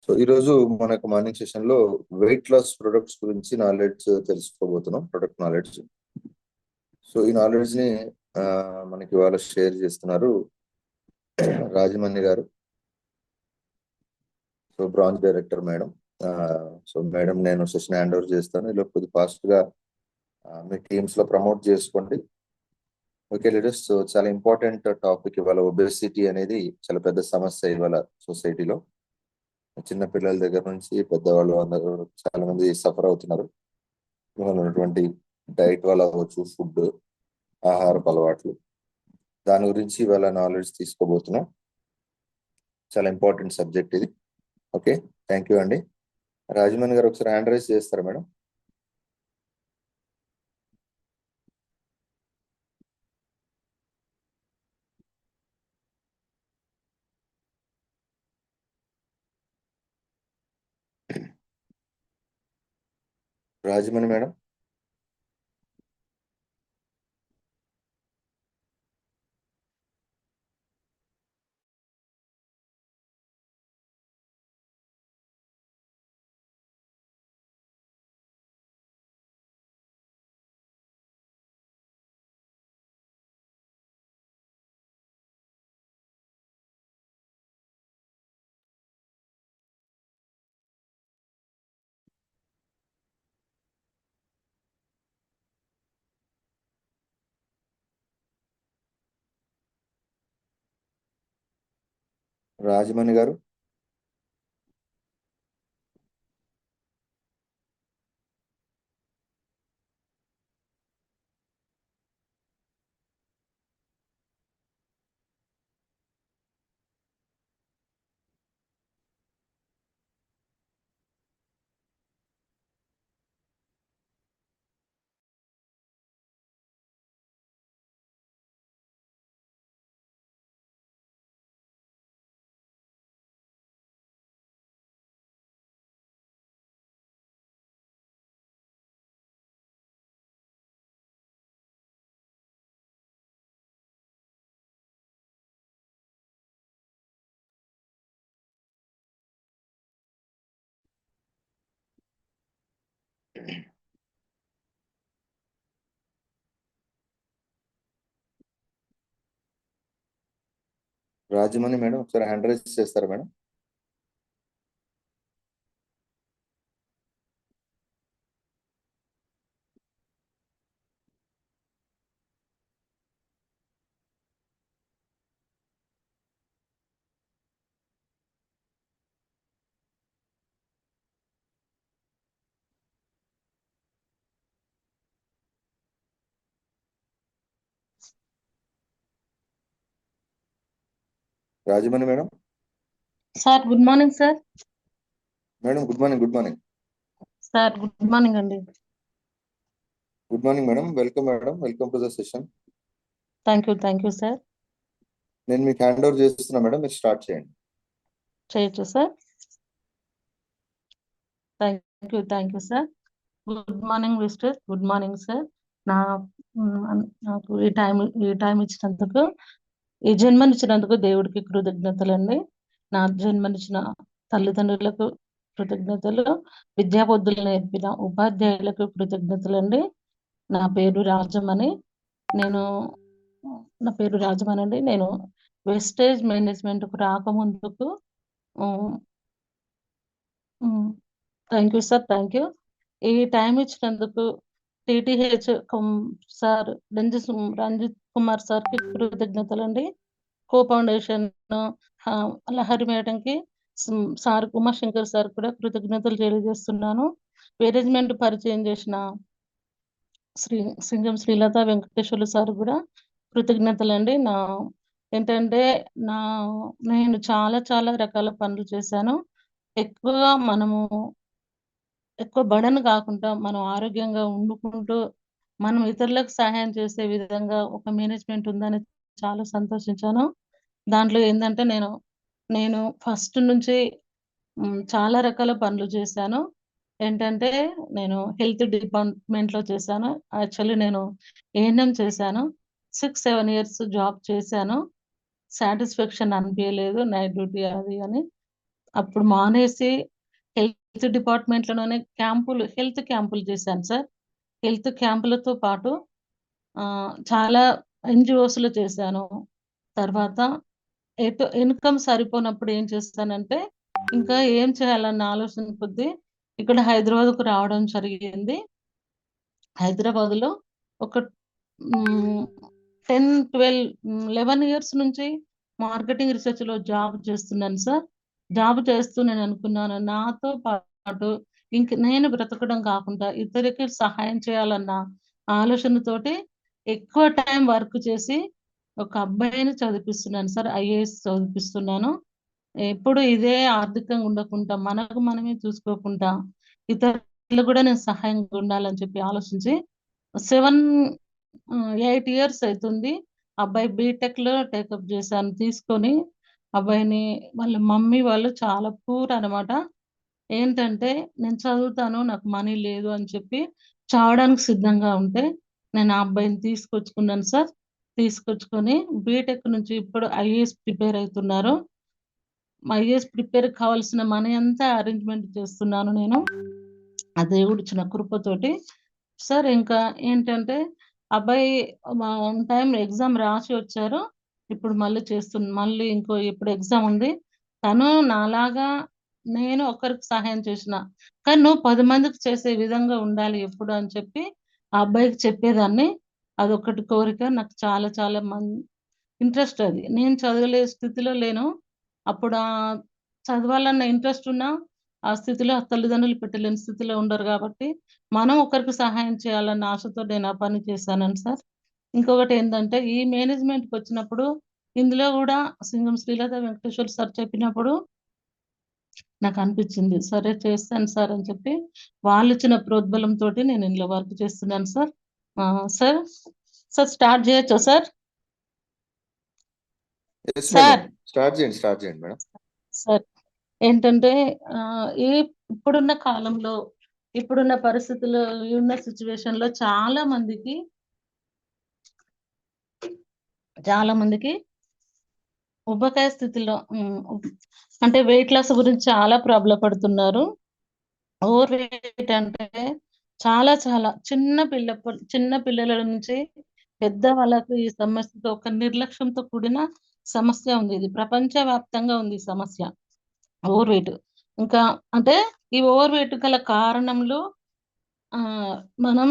So ఈరోజు మనకు morning session లో వెయిట్ లాస్ ప్రొడక్ట్స్ గురించి నాలెడ్జ్ తెలుసుకోబోతున్నాం. Product knowledge. సో ఈ నాలెడ్జ్ ని ఆ, మనకి ఇవాళ షేర్ చేస్తున్నారు రాజమణి గారు. So branch director madam. So madam, నేను సెషన్ హ్యాండ్ ఓవర్ చేస్తాను. ఇలా కొద్ది ఫాస్ట్ గా మీ టీమ్స్ లో ప్రమోట్ చేసుకోండి. Okay leaders. సో చాలా ఇంపార్టెంట్ టాపిక్ ఇవాళ. ఒబెసిటీ అనేది చాలా పెద్ద సమస్య ఇవాళ సొసైటీలో. చిన్న పిల్లల దగ్గర నుంచి పెద్దవాళ్ళు అందరూ చాలా మంది సఫర్ అవుతున్నారు. ఇవాళ ఉన్నటువంటి డైట్ వల్ల అవ్వచ్చు, ఫుడ్, ఆహారపు అలవాట్లు, దాని గురించి ఇవాళ నాలెడ్జ్ తీసుకోబోతున్నాం. చాలా ఇంపార్టెంట్ సబ్జెక్ట్ ఇది. ఓకే, థ్యాంక్ యూ అండి. రాజమణి గారు ఒకసారి హ్యాండ్ రైజ్ చేస్తారా మేడం? రాజమణి మేడం. రాజమణి గారు. రాజమణి మేడం ఒకసారి హ్యాండ్ రైజ్ చేస్తారా madam? Rajamani madam. Sir good morning sir. Madam good morning. Good morning. Sir good morning అండి. Good morning madam. Welcome madam. Welcome to the session. Thank you sir. నేను మీకు hand over చేస్తున్నా madam, మీరు start చేయండి. చేయొచ్చు sir. Thank you sir. Good morning mister. Good morning sir. నా నాకు ఈ టైం ఇచ్చినందుకు, ఈ జన్మనిచ్చినందుకు దేవుడికి కృతజ్ఞతలండి. నా జన్మనిచ్చిన తల్లిదండ్రులకు కృతజ్ఞతలు, విద్యాబుద్ధులు నేర్పిన ఉపాధ్యాయులకు కృతజ్ఞతలండి. నా పేరు రాజమణి. నేను నా పేరు రాజమణి అండి. నేను వెస్టేజ్ మేనేజ్మెంట్కు రాకముందుకు thank you sir. Thank you. ఈ టైం ఇచ్చినందుకు టిటిహెచ్ సార్ రంజిత్ కుమార్ సార్కి కృతజ్ఞతలండి. కో ఫౌండేషన్ లహరి మేడంకి, సార్ ఉమాశంకర్ సార్ కూడా కృతజ్ఞతలు తెలియజేస్తున్నాను. మేనేజ్మెంట్ పరిచయం చేసిన సింగం శ్రీలత వెంకటేశ్వర్లు సార్ కూడా కృతజ్ఞతలండి. ఏంటంటే నేను చాలా చాలా రకాల పనులు చేశాను. ఎక్కువ బడన్ కాకుండా మనం ఆరోగ్యంగా వండుకుంటూ మనం ఇతరులకు సహాయం చేసే విధంగా ఒక మేనేజ్మెంట్ ఉందని చాలా సంతోషించాను. దాంట్లో ఏంటంటే నేను ఫస్ట్ నుంచి చాలా రకాల పనులు చేశాను. ఏంటంటే నేను హెల్త్ డిపార్ట్మెంట్ లో చేశాను. యాక్చువల్లీ నేను ఏఎన్ఎం చేశాను. 6-7 ఇయర్స్ జాబ్ చేశాను. సాటిస్ఫాక్షన్ అనిపించలేదు, నైట్ డ్యూటీ అది అని. అప్పుడు మానేసి హెల్త్ డిపార్ట్మెంట్‌లోనే హెల్త్ క్యాంపులు చేశాను సార్. హెల్త్ క్యాంపులతో పాటు చాలా ఎన్‌జీఓస్‌లో చేశాను. తర్వాత ఇన్‌కమ్ సరిపోనప్పుడు ఏం చేస్తానంటే, ఇంకా ఏం చేయాలన్న ఆలోచన కొద్దీ ఇక్కడ హైదరాబాద్‌కు రావడం జరిగింది. హైదరాబాద్‌లో ఒక 10, 11 ఇయర్స్ నుంచి మార్కెటింగ్ రిసర్చ్‌లో జాబ్ చేస్తున్నాను సార్. జాబ్ చేస్తూ నేను అనుకున్నాను, నాతో పాటు ఇంక నేను బ్రతకడం కాకుండా ఇతరులకి సహాయం చేయాలన్న ఆలోచనతోటి ఎక్కువ టైం వర్క్ చేసి ఒక అబ్బాయిని చదివిపిస్తున్నాను సార్. ఐఏఎస్ చదివిపిస్తున్నాను. ఎప్పుడు ఇదే ఆర్థికంగా ఉండకుండా, మనకు మనమే చూసుకోకుండా, ఇతరులకు కూడా నేను సహాయంగా ఉండాలని చెప్పి ఆలోచించి 8 ఇయర్స్ అయితుంది. అబ్బాయి బీటెక్‌లో టేకప్ చేశాను తీసుకొని. అబ్బాయిని వాళ్ళ మమ్మీ వాళ్ళు చాలా పూర్ అనమాట. ఏంటంటే, నేను చదువుతాను, నాకు మనీ లేదు అని చెప్పి చావడానికి సిద్ధంగా ఉంటే, నేను ఆ అబ్బాయిని తీసుకొచ్చుకున్నాను సార్. తీసుకొచ్చుకొని బీటెక్ నుంచి ఇప్పుడు ఐఏఎస్ ప్రిపేర్ అయితున్నారు. ఐఏఎస్ ప్రిపేర్‌కి కావాల్సిన మనీ అంతా అరేంజ్‌మెంట్ చేస్తున్నాను నేను. ఆ దేవుడిచ్చిన కృపతోటి. సార్ ఇంకా ఏంటంటే, అబ్బాయి వన్ టైమ్ ఎగ్జామ్ రాసి వచ్చారు. ఇప్పుడు మళ్ళీ ఇప్పుడు ఎగ్జామ్ ఉంది. తను నాలాగా నేను ఒకరికి సహాయం చేసిన, కానీ నువ్వు 10 మందికి చేసే విధంగా ఉండాలి ఎప్పుడు అని చెప్పి ఆ అబ్బాయికి చెప్పేదాన్ని. అదొక్కటి కోరిక. నాకు చాలా చాలా ఇంట్రెస్ట్ అది. నేను చదవలే స్థితిలో లేను. అప్పుడు చదవాలన్న ఇంట్రెస్ట్ ఉన్నా, ఆ స్థితిలో తల్లిదండ్రులు పెట్టలేని స్థితిలో ఉండరు గాబట్టి, మనం ఒకరికి సహాయం చేయాలన్న ఆశతో నేను ఆ పని చేశానండి సార్. ఇంకొకటేందంటే, ఈ మేనేజ్‌మెంట్‌కొచ్చినప్పుడు ఇందులో గూడా సింగం శ్రీలత వెంకటేశ్వర సార్ చెప్పినప్పుడు నాకనిపిచ్చింది. సరే చేస్తాను సార్ అని చెప్పి, వాళ్ళిచ్చిన ప్రోద్బలంతోటి నేను ఇందులో వర్క్ చేస్తున్నాను సార్. సార్, స్టార్ట్ జేయొచ్చా sir? Yes madam. Sir, start చేయండి మేడం. సార్ ఏంటంటే ఇప్పుడున్న కాలంలో, ఇప్పుడున్న పరిస్థితుల్లో, ఉన్న సిట్యుయేషన్‌లో చాలా మందికి ఉబకాయ స్థితిలో అంటే వెయిట్ లాస్ గురించి చాలా ప్రాబ్లమ్ పడుతున్నారు. ఓవర్ వెయిట్ అంటే చాలా చిన్న పిల్లల నుంచి పెద్ద వాళ్ళకు ఈ సమస్యతో ఒక నిర్లక్ష్యంతో కూడిన సమస్య ఉంది. ఇది ప్రపంచవ్యాప్తంగా ఉంది ఈ సమస్య. Over weight. ఇంకా అంటే ఈ ఓవర్ వెయిట్ గల కారణంలో మనం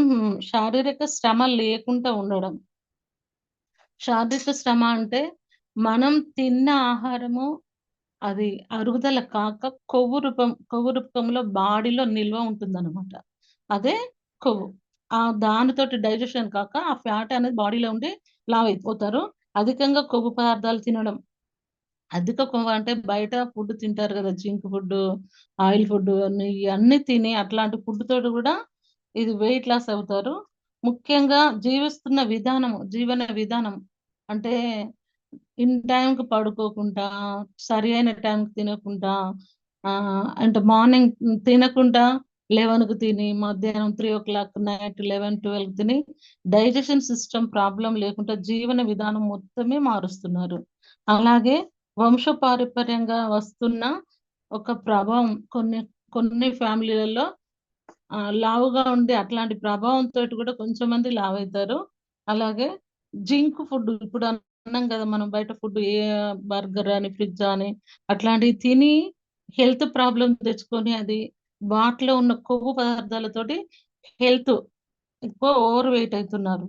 శారీరక శ్రమ లేకుండా ఉండడం. శారీరక శ్రమ అంటే మనం తిన్న ఆహారము అది అరుగుదల కాక కొవ్వు రూపంలో బాడీలో నిల్వ ఉంటుందన్నమాట. అదే కొవ్వు. దానితోటి డైజెషన్ కాక ఆ ఫ్యాట్ అనేది బాడీలో ఉండి లావైపోతారు. అధికంగా కొవ్వు పదార్థాలు తినడం. అధిక కొవ్వు అంటే బయట ఫుడ్ తింటారు గదా! జంక్ ఫుడ్డు, ఆయిల్ ఫుడ్డు ఇయన్నీ తిని అట్లాంటి ఫుడ్ తోటి గూడా ఇది వెయిట్ లాస్ అవుతారు. ముఖ్యంగా జీవన విధానం అంటే టైంకి పడుకోకుండా, సరి అయిన టైంకి తినకుండా, అంటే మార్నింగ్ తినకుండా 11కి తిని, మధ్యాహ్నం 3:00 నైట్ 11, 12కి తిని, డైజెషన్ సిస్టమ్ ప్రాబ్లమ్ లేకుండా జీవన విధానం మొత్తమే మారుస్తున్నారు. అలాగే వంశపారంపర్యంగా వస్తున్న ఒక ప్రభావం కొన్ని ఫ్యామిలీలలో లావుగా ఉండి అట్లాంటి ప్రభావంతోటి కూడా కొంచెం మంది లావైతారు. అలాగే ఫుడ్ ఇప్పుడు అన్నాం కదా మనం బయట ఫుడ్ బర్గర్ అని, పిజ్జా అని అట్లాంటివి తిని హెల్త్ ప్రాబ్లమ్ తెచ్చుకొని అది వాటిలో ఉన్న కొవ్వు పదార్థాలతోటి హెల్త్ ఎక్కువ ఓవర్ వెయిట్ అయితున్నారు.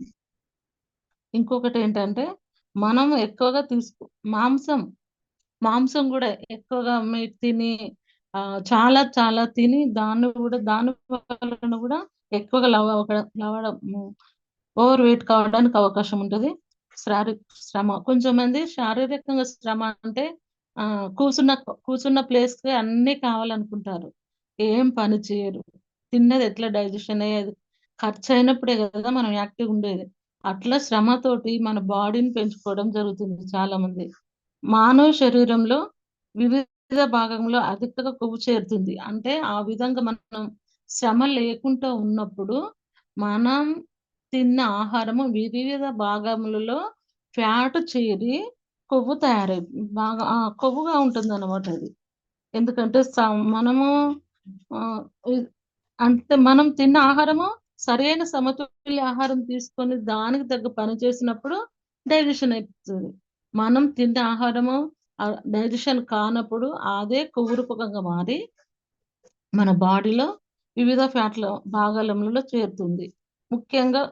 ఇంకొకటేంటంటే మనం ఎక్కువగా మాంసం మాంసం గూడా ఎక్కువగా తిని చాలా చాలా తిని దాని వలన గూడా ఎక్కువగా లవ్వడం ఓవర్ వెయిట్ కావడానికి అవకాశం ఉంటది. కొంచెంమంది శారీరకంగా శ్రమ అంటే కూర్చున్న ప్లేస్‌కే అన్నీ కావాలనుకుంటారు. ఏం పని చేయరు. తిన్నది ఎట్లా డైజెషన్ అయ్యేది. ఖర్చయినప్పుడే గదా మనం యాక్టివ్‌గా ఉండేది. అట్లా శ్రమతోటి మన బాడీని పెంచుకోవడం జరుగుతుంది చాలామంది. మానవ శరీరంలో వివిధ భాగంలో అధికంగా కొవ్వు చేరుతుంది. అంటే ఆ విధంగా మనం శ్రమ లేకుండా ఉన్నప్పుడు మనం తిన్న ఆహారము వివిధ భాగములలో ఫ్యాట్ చేరి కొవ్వు తయారై కొవ్వుగా ఉంటుందన్నమాట అది. ఎందుకంటే మనము అంటే మనం తిన్న ఆహారము సరైన సమతుల్య ఆహారం తీసుకొని దానికి తగ్గ పని చేసినప్పుడు డైజెషన్ అయిపోతుంది. మనం తిన్న ఆహారము డైజెషన్ కానప్పుడు అదే కొవ్వు రూపకంగా మారి మన బాడీలో వివిధ ఫ్యాట్ల భాగాలలో చేరుతుంది. ముఖ్యంగా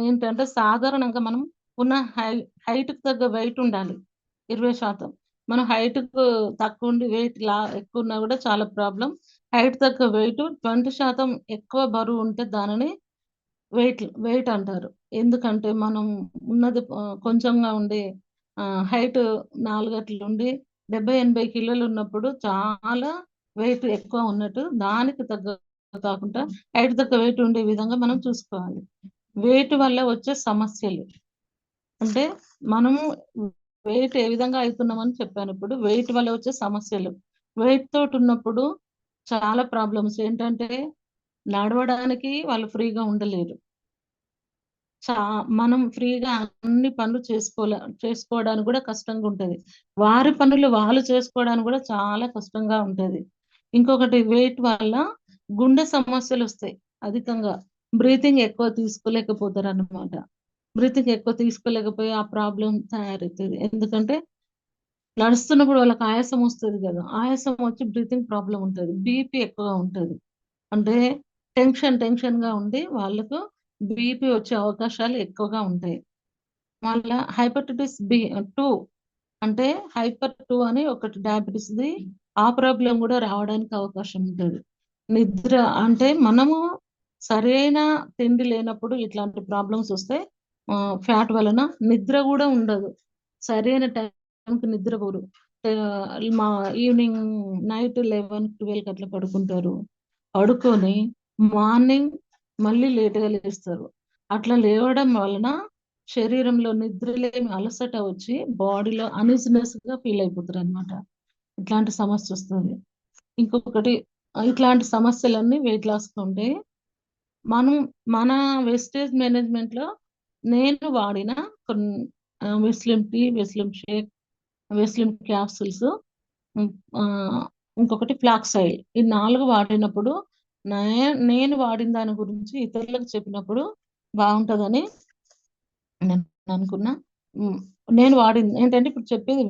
ఏంటంటే సాధారణంగా మనం ఉన్న హైట్ కు తగ్గ వెయిట్ ఉండాలి 20%. మనం హైట్ కు తక్కువ ఉండి వెయిట్ ఎక్కువ ఉన్నా కూడా చాలా ప్రాబ్లం. హైట్ తగ్గ వెయిట్ 20% ఎక్కువ బరువు ఉంటే దానిని వెయిట్ అంటారు. ఎందుకంటే మనం ఉన్నది కొంచెంగా ఉండి హైట్ 4 అట్లు ఉండి 70-80 కిలోలు ఉన్నప్పుడు చాలా వెయిట్ ఎక్కువ ఉన్నట్టు, దానికి తగ్గ కాకుండా హైట్ తగ్గ వెయిట్ ఉండే విధంగా మనం చూసుకోవాలి. వెయిట్ వల్ల వచ్చే సమస్యలు అంటే మనము వెయిట్ ఏ విధంగా అవుతున్నామని చెప్పాను. ఇప్పుడు వెయిట్ వల్ల వచ్చే సమస్యలు, వెయిట్ తోటి ఉన్నప్పుడు చాలా ప్రాబ్లమ్స్ ఏంటంటే నడవడానికి వాళ్ళు ఫ్రీగా ఉండలేరు. మనం ఫ్రీగా అన్ని పనులు చేసుకోవడానికి కూడా కష్టంగా ఉంటది. వారి పనులు వాళ్ళు చేసుకోవడానికి కూడా చాలా కష్టంగా ఉంటది. ఇంకొకటి వెయిట్ వల్ల గుండె సమస్యలు వస్తాయి అధికంగా. బ్రీతింగ్ ఎక్కువ తీసుకోలేకపోతారు అన్నమాట. బ్రీతింగ్ ఎక్కువ తీసుకోలేకపోయి ఆ ప్రాబ్లం తయారవుతుంది. ఎందుకంటే నడుస్తున్నప్పుడు వాళ్ళకి ఆయాసం వస్తుంది కదా, ఆయాసం వచ్చి బ్రీతింగ్ ప్రాబ్లం ఉంటుంది. బీపీ ఎక్కువగా ఉంటుంది. అంటే టెన్షన్ గా ఉండి వాళ్ళకు బీపీ వచ్చే అవకాశాలు ఎక్కువగా ఉంటాయి. మళ్ళా హైపటైటిస్ B2 అంటే హైపర్ 2 అని ఒకటి డయాబెటీస్ ది, ఆ ప్రాబ్లం కూడా రావడానికి అవకాశం ఉంటుంది. నిద్ర అంటే మనము సరైన తిండి లేనప్పుడు ఇట్లాంటి ప్రాబ్లమ్స్ వస్తాయి. ఫ్యాట్ వలన నిద్ర కూడా ఉండదు, సరైన టైంకి నిద్రపోరు. మా ఈవినింగ్ నైట్ 11-12 అట్లా పడుకుంటారు. పడుకొని మార్నింగ్ మళ్ళీ లేట్గా లేస్తారు. అట్లా లేవడం వలన శరీరంలో నిద్రలేమి అలసట వచ్చి బాడీలో అన్ఈజినెస్ గా ఫీల్ అయిపోతారు అనమాట. ఇట్లాంటి సమస్య వస్తుంది. ఇంకొకటి ఇట్లాంటి సమస్యలన్నీ వెయిట్ లాస్ ఉంటే మనం మన వెస్టేజ్ మేనేజ్మెంట్ లో నేను వాడిన కొన్ని వెస్లిమ్ టీ, వెస్లిమ్ షేక్, వెస్లిమ్ క్యాప్సూల్స్, ఇంకొకటి ఫ్లాక్స్ ఆయిల్, ఈ 4 వాడినప్పుడు నేను వాడిన దాని గురించి ఇతరులకు చెప్పినప్పుడు బాగుంటదని నేను అనుకున్నా. నేను వాడింది ఏంటంటే ఇప్పుడు చెప్పేది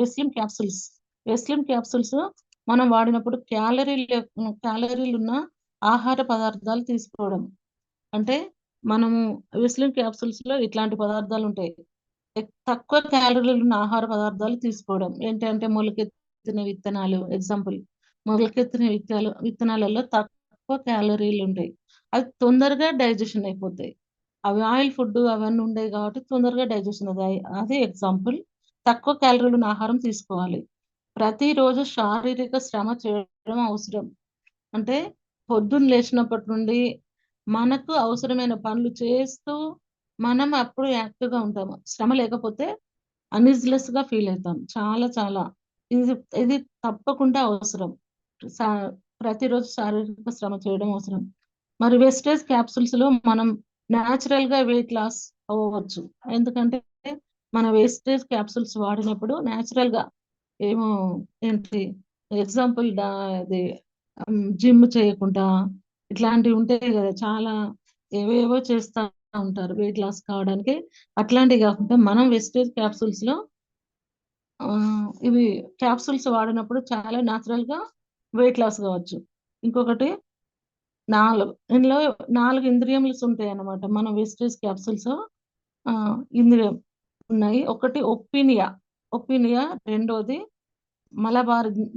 వెస్లిమ్ క్యాప్సూల్స్. వెస్లిమ్ క్యాప్సూల్స్ మనం వాడినప్పుడు క్యాలరీలు ఉన్న ఆహార పదార్థాలు తీసుకోవడం. అంటే మనము వెస్లిమ్ క్యాప్సూల్స్ లో ఇట్లాంటి పదార్థాలు ఉంటాయి. తక్కువ క్యాలరీలు ఉన్న ఆహార పదార్థాలు తీసుకోవడం. ఏంటంటే మొలకెత్తిన విత్తనాలు, ఎగ్జాంపుల్ మొలకెత్తిన విత్తనాలలో తక్కువ క్యాలరీలు ఉంటాయి. అవి తొందరగా డైజెషన్ అయిపోతాయి. అవి ఆయిల్ ఫుడ్ అవన్నీ ఉండేవి కాబట్టి తొందరగా డైజెషన్ అదే ఎగ్జాంపుల్. తక్కువ క్యాలరీలు ఉన్న ఆహారం తీసుకోవాలి. ప్రతిరోజు శారీరక శ్రమ చేయడం అవసరం. అంటే పొద్దున్న లేచినప్పటి నుండి మనకు అవసరమైన పనులు చేస్తూ మనం అప్పుడు యాక్టివ్ గా ఉంటాము. శ్రమ లేకపోతే అన్ఈజినెస్ గా ఫీల్ అవుతాం. చాలా ఇది ఇది తప్పకుండా అవసరం. ప్రతిరోజు శారీరక శ్రమ చేయడం అవసరం. మరి వెస్టేజ్ క్యాప్సూల్స్ లో మనం న్యాచురల్ గా వెయిట్ లాస్ అవ్వచ్చు. ఎందుకంటే మన వేస్టేజ్ క్యాప్సూల్స్ వాడినప్పుడు న్యాచురల్ గా ఏమో ఏంటి ఎగ్జాంపుల్ అది జిమ్ చేయకుండా ఇట్లాంటివి ఉంటాయి కదా, చాలా ఏవేవో చేస్తా ఉంటారు వెయిట్ లాస్ కావడానికి. అట్లాంటివి కాకుండా మనం వెస్టేజ్ క్యాప్సూల్స్ లో ఇవి క్యాప్సూల్స్ వాడినప్పుడు చాలా న్యాచురల్ గా వెయిట్ లాస్ కావచ్చు. ఇంకొకటి ఇందులో 4 ఇంద్రియములు ఉంటాయి అన్నమాట. మన వెస్టేజ్ క్యాప్సూల్స్ ఇంద్రియం ఉన్నాయి. ఒకటి ఒపీనియా, రెండోది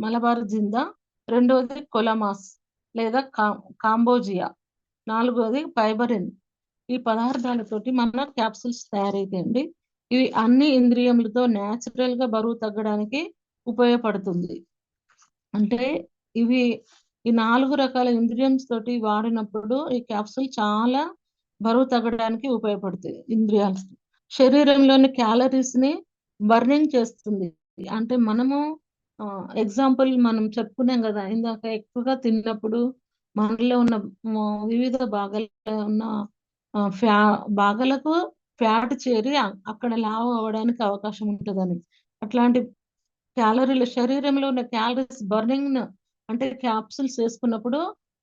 మలబార్ జిందా, రెండోది కొలమాస్ లేదా కాంబోజియా, నాలుగోది ఫైబరిన్. ఈ పదార్థాలతోటి మన క్యాప్సూల్స్ తయారైతాయండి. ఇవి అన్ని ఇంద్రియములతో న్యాచురల్ గా బరువు తగ్గడానికి ఉపయోగపడుతుంది. అంటే ఇవి ఈ 4 రకాల ఇంద్రియంస్ తోటి వాడినప్పుడు ఈ క్యాప్సూల్ చాలా బరువు తగ్గడానికి ఉపయోగపడుతుంది. ఇంద్రియాలు శరీరంలోని క్యాలరీస్ ని బర్నింగ్ చేస్తుంది. అంటే మనము ఎగ్జాంపుల్ మనం చెప్పుకున్నాం కదా ఇందాక, ఎక్కువగా తిన్నప్పుడు మనలో ఉన్న వివిధ భాగాల్లో ఉన్న భాగాలకు ఫ్యాట్ చేరి అక్కడ లావు అవ్వడానికి అవకాశం ఉంటుందని. అట్లాంటి శరీరంలో ఉన్న క్యాలరీస్ బర్నింగ్ అంటే క్యాప్సూల్స్ వేసుకున్నప్పుడు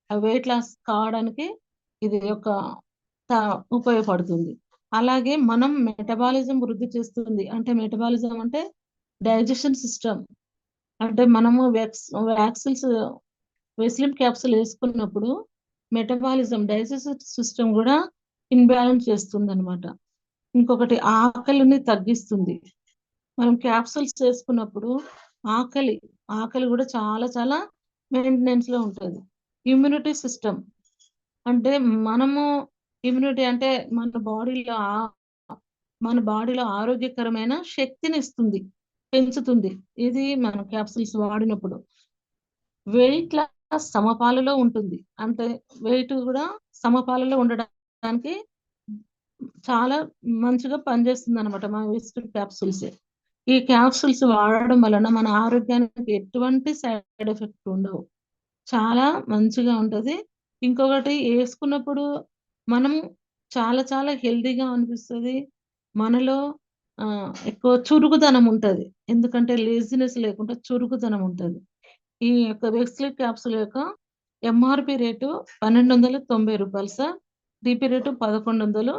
ఆ వెయిట్ లాస్ కావడానికి ఇది ఒక ఉపయోగపడుతుంది. అలాగే మనం మెటబాలిజం వృద్ధి చేస్తుంది. అంటే మెటబాలిజం అంటే డైజెషన్ సిస్టమ్. అంటే మనము వ్యాక్సిన్స్ వెస్లిన్ క్యాప్సూల్ వేసుకున్నప్పుడు మెటబాలిజం డైజెస్టివ్ సిస్టమ్ కూడా ఇన్బ్యాలెన్స్ చేస్తుంది అనమాట. ఇంకొకటి ఆకలిని తగ్గిస్తుంది. మనం క్యాప్సూల్స్ చేసుకున్నప్పుడు ఆకలి కూడా చాలా చాలా మెయింటెనెన్స్ లో ఉంటుంది. ఇమ్యూనిటీ సిస్టమ్ అంటే మనము ఇమ్యూనిటీ అంటే మన బాడీలో ఆరోగ్యకరమైన శక్తిని ఇస్తుంది, పెంచుతుంది. ఇది మనం క్యాప్సూల్స్ వాడినప్పుడు వెయిట్ లాస్ సమపాలలో ఉంటుంది. అంటే వెయిట్ కూడా సమపాలలో ఉండడానికి చాలా మంచిగా పనిచేస్తుంది అనమాట మన వెజిటబుల్ క్యాప్సూల్స్. ఈ క్యాప్సూల్స్ వాడడం వలన మన ఆరోగ్యానికి ఎటువంటి సైడ్ ఎఫెక్ట్ ఉండవు, చాలా మంచిగా ఉంటది. ఇంకొకటి వేసుకున్నప్పుడు మనం చాలా చాలా హెల్దీగా అనిపిస్తుంది. మనలో ఎక్కువ చురుకుదనం ఉంటది, ఎందుకంటే లేజినెస్ లేకుండా చురుకుదనం ఉంటది. ఈ యొక్క వెక్స్లీ క్యాప్సూల్ యొక్క ఎంఆర్పి రేటు 1290 రూపాయలు సార్. డిపి రేటు 1100,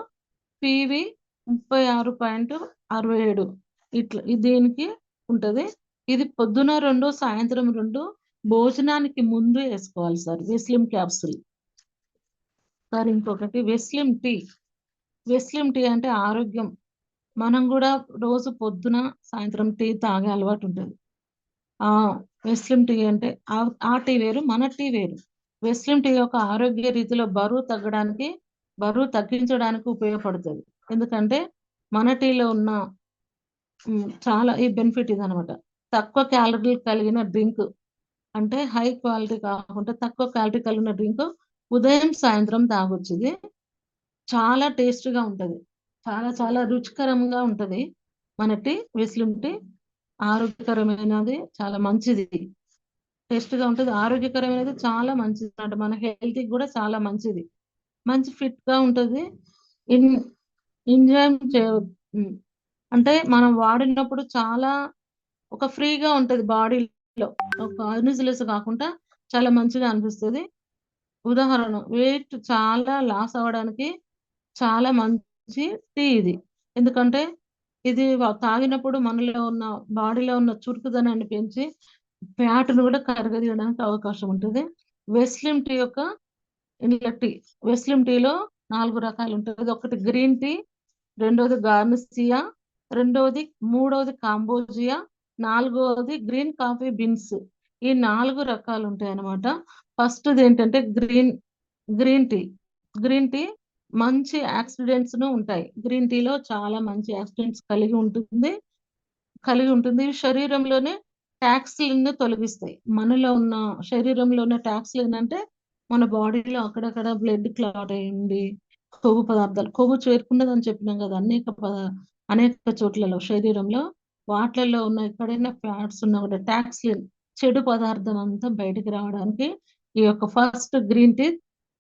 పివి 36.67 ఇట్లా దీనికి ఉంటది. ఇది పొద్దున 2 సాయంత్రం 2 భోజనానికి ముందు వేసుకోవాలి సార్ వెస్లిమ్ క్యాప్సూల్. సార్ ఇంకొకటి వెస్లిమ్ టీ అంటే ఆరోగ్యం. మనం కూడా రోజు పొద్దున సాయంత్రం టీ తాగే అలవాటు ఉంటుంది. ఆ వెస్లిమ్ టీ అంటే ఆ టీ వేరు, మన టీ వేరు. వెస్లిమ్ టీ యొక్క ఆరోగ్య రీతిలో బరువు తగ్గించడానికి ఉపయోగపడుతుంది. ఎందుకంటే మన టీలో ఉన్న చాలా ఈ బెనిఫిట్ ఇది అనమాట. తక్కువ క్యాలరీలు కలిగిన డ్రింక్, అంటే హై క్వాలిటీ కాకుండా తక్కువ క్యాలరీ కలిగిన డ్రింక్ ఉదయం సాయంత్రం తాగొచ్చు. ఇది చాలా టేస్ట్గా ఉంటది, చాలా చాలా రుచికరంగా ఉంటది. మన టీ వెస్లిమ్ టీ ఆరోగ్యకరమైనది, చాలా మంచిది, టేస్ట్గా ఉంటుంది, ఆరోగ్యకరమైనది, చాలా మంచిది. అంటే మన హెల్త్కి కూడా చాలా మంచిది, మంచి ఫిట్ గా ఉంటుంది. ఎంజాయ్ అంటే మనం వాడినప్పుడు చాలా ఒక ఫ్రీగా ఉంటది బాడీలో, ఒక అన్యూజిలెస్ కాకుండా చాలా మంచిగా అనిపిస్తుంది. ఉదాహరణ వెయిట్ చాలా లాస్ అవ్వడానికి చాలా మంచి టీ ఇది. ఎందుకంటే ఇది తాగినప్పుడు మనలో ఉన్న బాడీలో ఉన్న చురుకుదనాన్ని పెంచి ఫ్యాట్ను కూడా కరగదీయడానికి అవకాశం ఉంటుంది. వెస్లిమ్ టీ యొక్క వెస్లిమ్ టీలో 4 రకాలు ఉంటుంది. ఒకటి గ్రీన్ టీ, రెండోది గార్నిసియా, మూడోది కాంబోజియా, నాలుగోది గ్రీన్ కాఫీ బీన్స్. ఈ 4 రకాలు ఉంటాయి అన్నమాట. ఫస్ట్ ఏంటంటే గ్రీన్ టీ మంచి యాక్సిడెంట్స్ ఉంటాయి. గ్రీన్ టీలో చాలా మంచి యాక్సిడెంట్స్ కలిగి ఉంటుంది. శరీరంలోనే టాక్సిన్ తొలగిస్తాయి. మనలో ఉన్న శరీరంలో ఉన్న టాక్సిన్ అంటే మన బాడీలో అక్కడక్కడ బ్లడ్ క్లాట్ అయ్యింది, కొవ్వు చేరుకున్నదని చెప్పినాం కదా, అనేక చోట్లలో శరీరంలో వాటిలలో ఉన్న ఎక్కడైనా ఫ్యాట్స్ ఉన్నా కూడా టాక్సిన్, చెడు పదార్థం అంతా బయటికి రావడానికి ఈ యొక్క ఫస్ట్ గ్రీన్ టీ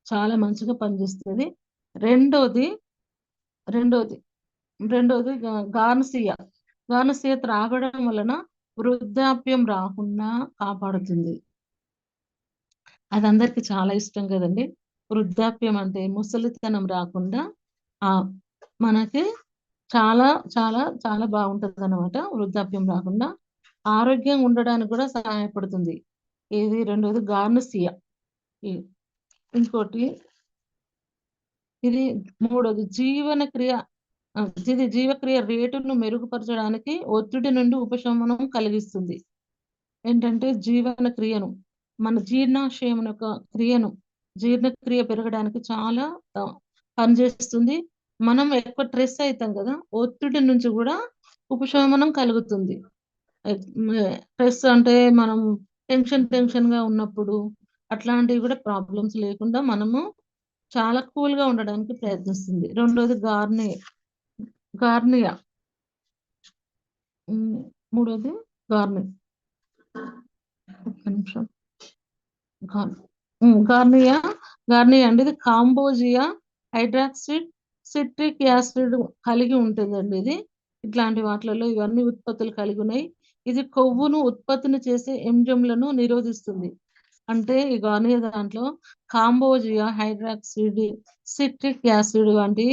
చాలా మంచిగా పనిచేస్తుంది. రెండోది గార్నిసియా త్రాగడం వలన వృద్ధాప్యం రాకుండా కాపాడుతుంది. అది అందరికి చాలా ఇష్టం కదండి. వృద్ధాప్యం అంటే ముసలితనం రాకుండా మనకి చాలా చాలా చాలా బాగుంటుంది అనమాట. వృద్ధాప్యం రాకుండా ఆరోగ్యంగా ఉండడానికి కూడా సహాయపడుతుంది. ఇది రెండోది గార్నిసియా. ఇంకోటి ఇది మూడోది జీవక్రియ రేటును మెరుగుపరచడానికి ఒత్తిడి నుండి ఉపశమనం కలిగిస్తుంది. ఏంటంటే మన జీర్ణాశయం యొక్క జీర్ణక్రియ పెరగడానికి చాలా పనిచేస్తుంది. మనం ఎక్కువ స్ట్రెస్ అవుతాం కదా, ఒత్తిడి నుంచి కూడా ఉపశమనం కలుగుతుంది. స్ట్రెస్ అంటే మనం టెన్షన్ గా ఉన్నప్పుడు అట్లాంటివి కూడా ప్రాబ్లమ్స్ లేకుండా మనము చాలా కూల్ గా ఉండడానికి ప్రయత్నిస్తుంది. రెండోది గార్నియా, మూడోది ఒక్క నిమిషం. గార్నియా అంటే ఇది కాంబోజియా హైడ్రాక్సిడ్ సిట్రిక్ యాసిడ్ కలిగి ఉంటుందండి. ఇది ఇట్లాంటి వాటిలలో ఇవన్నీ ఉత్పత్తులు కలిగి ఉన్నాయి. ఇది కొవ్వును ఉత్పత్తిని చేసే ఎంజైమ్లను నిరోధిస్తుంది. అంటే ఇక అనే దాంట్లో కాంబోజియా హైడ్రాక్సిడ్, సిట్రిక్ యాసిడ్ వంటి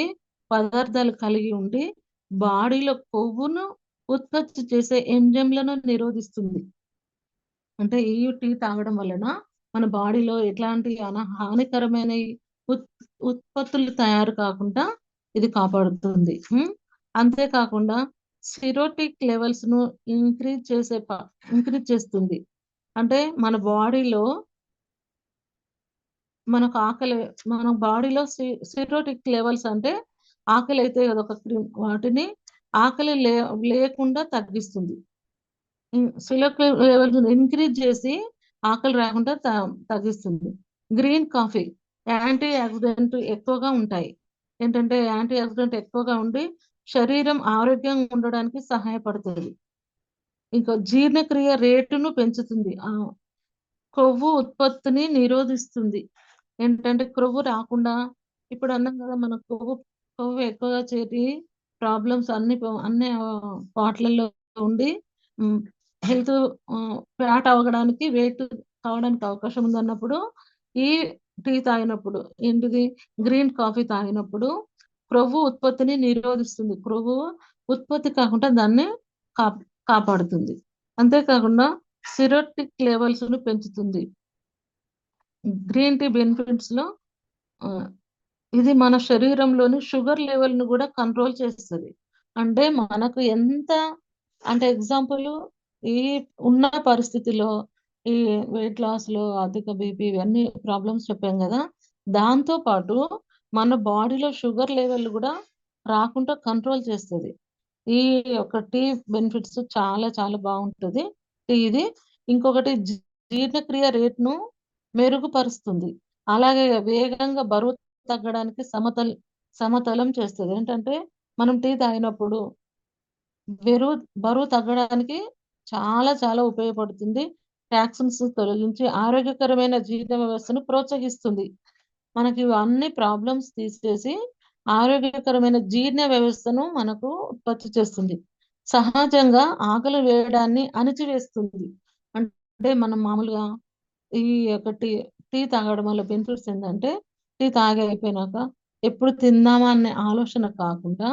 పదార్థాలు కలిగి ఉండి బాడీలో కొవ్వును ఉత్పత్తి చేసే ఎంజైమ్లను నిరోధిస్తుంది. అంటే ఈ టీ తాగడం వలన మన బాడీలో ఎట్లాంటి హానికరమైన ఉత్పత్తులు తయారు కాకుండా ఇది కాపాడుతుంది. అంతేకాకుండా సిరోటిక్ లెవెల్స్ ను ఇంక్రీజ్ చేస్తుంది. అంటే మన బాడీలో మనకు ఆకలి, మన బాడీలో సిరోటిక్ లెవెల్స్ అంటే ఆకలి అయితే అదొక వాటిని ఆకలి లేకుండా తగ్గిస్తుంది. సిరోటిక్ లెవెల్స్ ఇంక్రీజ్ చేసి ఆకలి రాకుండా తగ్గిస్తుంది. గ్రీన్ కాఫీ యాంటీ ఆక్సిడెంట్ ఎక్కువగా ఉంటాయి. ఏంటంటే యాంటీ ఆక్సిడెంట్ ఎక్కువగా ఉండి శరీరం ఆరోగ్యంగా ఉండడానికి సహాయపడుతుంది. ఇంకా జీర్ణక్రియ రేటును పెంచుతుంది. కొవ్వు ఉత్పత్తిని నిరోధిస్తుంది. ఏంటంటే కొవ్వు రాకుండా, ఇప్పుడు అన్నాం కదా, మన కొవ్వు ఎక్కువగా చేరి ప్రాబ్లమ్స్ అన్ని పాటలలో ఉండి హెల్త్ ఫ్యాట్ అవ్వడానికి, వెయిట్ కావడానికి అవకాశం ఉందన్నప్పుడు ఈ టీ తాగినప్పుడు, ఏంటిది గ్రీన్ కాఫీ తాగినప్పుడు కొవ్వు ఉత్పత్తిని నిరోధిస్తుంది. కొవ్వు ఉత్పత్తి కాకుండా దాన్ని కాపాడుతుంది. అంతేకాకుండా సిరోటిక్ లెవెల్స్ ను పెంచుతుంది. గ్రీన్ టీ బెనిఫిట్స్ లో ఇది మన శరీరంలోని షుగర్ లెవెల్ ను కూడా కంట్రోల్ చేస్తుంది. అంటే మనకు ఎంత, అంటే ఎగ్జాంపుల్ ఈ ఉన్న పరిస్థితిలో ఈ వెయిట్ లాస్ లో అధిక బీపీ ఇవన్నీ ప్రాబ్లమ్స్ చెప్పాం కదా, దాంతో పాటు మన బాడీలో షుగర్ లెవెల్ కూడా రాకుండా కంట్రోల్ చేస్తుంది. ఈ యొక్క టీ బెనిఫిట్స్ చాలా చాలా బాగుంటుంది. ఇది ఇంకొకటి జీర్ణక్రియ రేట్ను మెరుగుపరుస్తుంది. అలాగే వేగంగా బరువు తగ్గడానికి సమతలం చేస్తుంది. ఏంటంటే మనం టీ తాగినప్పుడు బరువు తగ్గడానికి చాలా చాలా ఉపయోగపడుతుంది. టాక్సిన్స్ తొలగించి ఆరోగ్యకరమైన జీర్ణ వ్యవస్థను ప్రోత్సహిస్తుంది. మనకి అన్ని ప్రాబ్లమ్స్ తీసేసి ఆరోగ్యకరమైన జీర్ణ వ్యవస్థను మనకు ఉత్పత్తి చేస్తుంది. సహజంగా ఆకలి వేయడాన్ని అణిచివేస్తుంది. అంటే మనం మామూలుగా ఈ యొక్క టీ తాగడం వల్ల బెనిఫిట్స్ ఏంటంటే, టీ తాగి అయిపోయినాక ఎప్పుడు తిందామా అనే ఆలోచన కాకుండా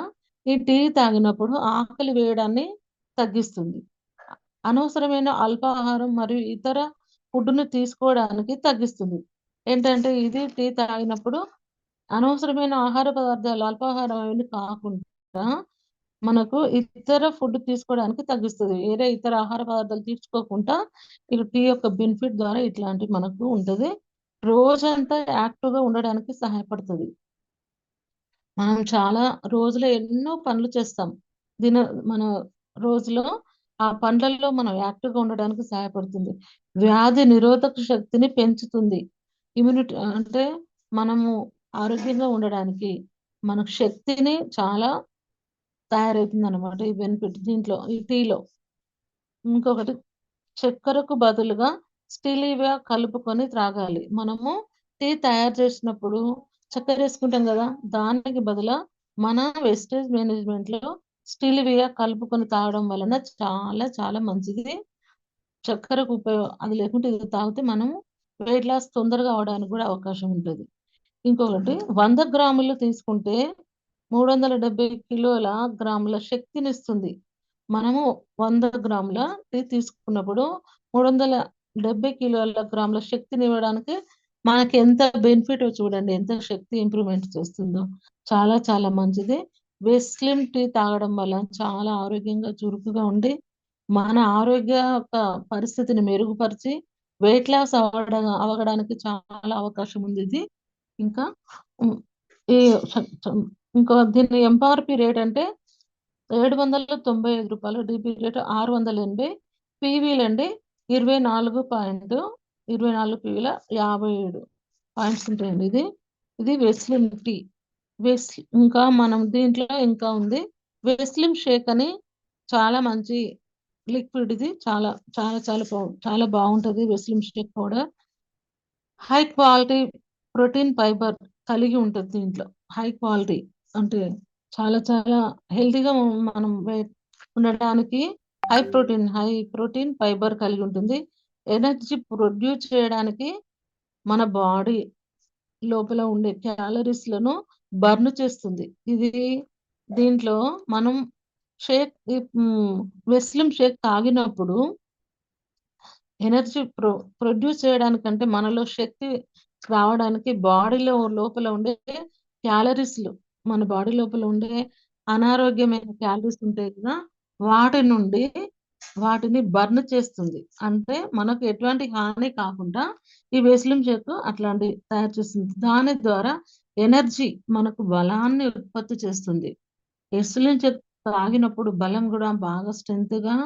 ఈ టీ తాగినప్పుడు ఆకలి వేయడాన్ని తగ్గిస్తుంది. అనవసరమైన అల్పాహారం మరియు ఇతర ఫుడ్ను తీసుకోవడానికి తగ్గిస్తుంది. ఏంటంటే ఇది టీ తాగినప్పుడు అనవసరమైన ఆహార పదార్థాలు, అల్పాహారం అవన్నీ కాకుండా మనకు ఇతర ఫుడ్ తీసుకోవడానికి తగ్గిస్తుంది. వేరే ఇతర ఆహార పదార్థాలు తీసుకోకుండా ఇక టీ యొక్క బెనిఫిట్ ద్వారా ఇట్లాంటి మనకు ఉంటుంది. రోజంతా యాక్టివ్గా ఉండడానికి సహాయపడుతుంది. మనం చాలా రోజులో ఎన్నో పనులు చేస్తాం. మన రోజులో ఆ పనులలో మనం యాక్టివ్గా ఉండడానికి సహాయపడుతుంది. వ్యాధి నిరోధక శక్తిని పెంచుతుంది. ఇమ్యూనిటీ అంటే మనము ఆరోగ్యంగా ఉండడానికి మనకు శక్తిని చాలా తయారవుతుంది అనమాట ఈ బెనిఫిట్ దీంట్లో, ఈ టీలో. ఇంకొకటి చక్కెరకు బదులుగా స్టెవియా కలుపుకొని త్రాగాలి. మనము టీ తయారు చేసినప్పుడు చక్కెర వేసుకుంటాం కదా, దానికి బదులు మన వేస్టేజ్ మేనేజ్మెంట్ లో స్టెవియా కలుపుకొని తాగడం వలన చాలా చాలా మంచిది. చక్కెరకు ఉపయోగం అది లేకుంటే ఇది తాగితే మనం వెయిట్ లాస్ తొందరగా అవడానికి కూడా అవకాశం ఉంటుంది. ఇంకొకటి 100 గ్రాములు తీసుకుంటే 370 కిలోల గ్రాముల శక్తినిస్తుంది. మనము 100 గ్రాముల టీ తీసుకున్నప్పుడు 370 కిలోల గ్రాముల శక్తిని ఇవ్వడానికి మనకి ఎంత బెనిఫిట్ చూడండి, ఎంత శక్తి ఇంప్రూవ్మెంట్ చేస్తుందో. చాలా చాలా మంచిది. వెస్లిమ్ టీ తాగడం వల్ల చాలా ఆరోగ్యంగా చురుకుగా ఉండి మన ఆరోగ్య పరిస్థితిని మెరుగుపరిచి వెయిట్ లాస్ అవ్వడానికి చాలా అవకాశం ఉంది ఇది. ఇంకా ఈ ఇంకో దీని ఎంఆర్పి రేట్ అంటే రూ. 795, డిపి రేట్ 680, పీవీలు అండి 24 పీవీల 57 పాయింట్స్ ఉంటాయండి. ఇది వెస్లిమ్ టీ. ఇంకా మనం దీంట్లో ఇంకా ఉంది వెస్లిమ్ షేక్ అని, చాలా మంచి లిక్విడ్. ఇది చాలా చాలా చాలా చాలా బాగుంటుంది. వెస్లిమ్ shake powder high quality protein fibre కలిగి ఉంటుంది. దీంట్లో హై క్వాలిటీ అంటే చాలా చాలా హెల్తీగా మనం ఉండడానికి హై ప్రోటీన్ ఫైబర్ కలిగి ఉంటుంది. ఎనర్జీ ప్రొడ్యూస్ చేయడానికి మన బాడీ లోపల ఉండే క్యాలరీస్ లను బర్న్ చేస్తుంది. దీంట్లో మనం షేక్ వెస్లిం షేక్ తాగినప్పుడు ఎనర్జీ ప్రొడ్యూస్ చేయడానికంటే మనలో శక్తి రావడానికి బాడీలో లోపల ఉండే క్యాలరీస్లు మన బాడీ లోపల ఉండే అనారోగ్యమైన క్యాలరీస్ ఉంటాయి కదా, వాటి నుండి వాటిని బర్న్ చేస్తుంది. అంటే మనకు ఎటువంటి హాని కాకుండా ఈ వెస్లిం షేక్ అట్లాంటి తయారు చేస్తుంది. దాని ద్వారా ఎనర్జీ మనకు బలాన్ని ఉత్పత్తి చేస్తుంది. వెస్లిం షేక్ తాగినప్పుడు బలం కూడా బాగా స్ట్రెంత్ గా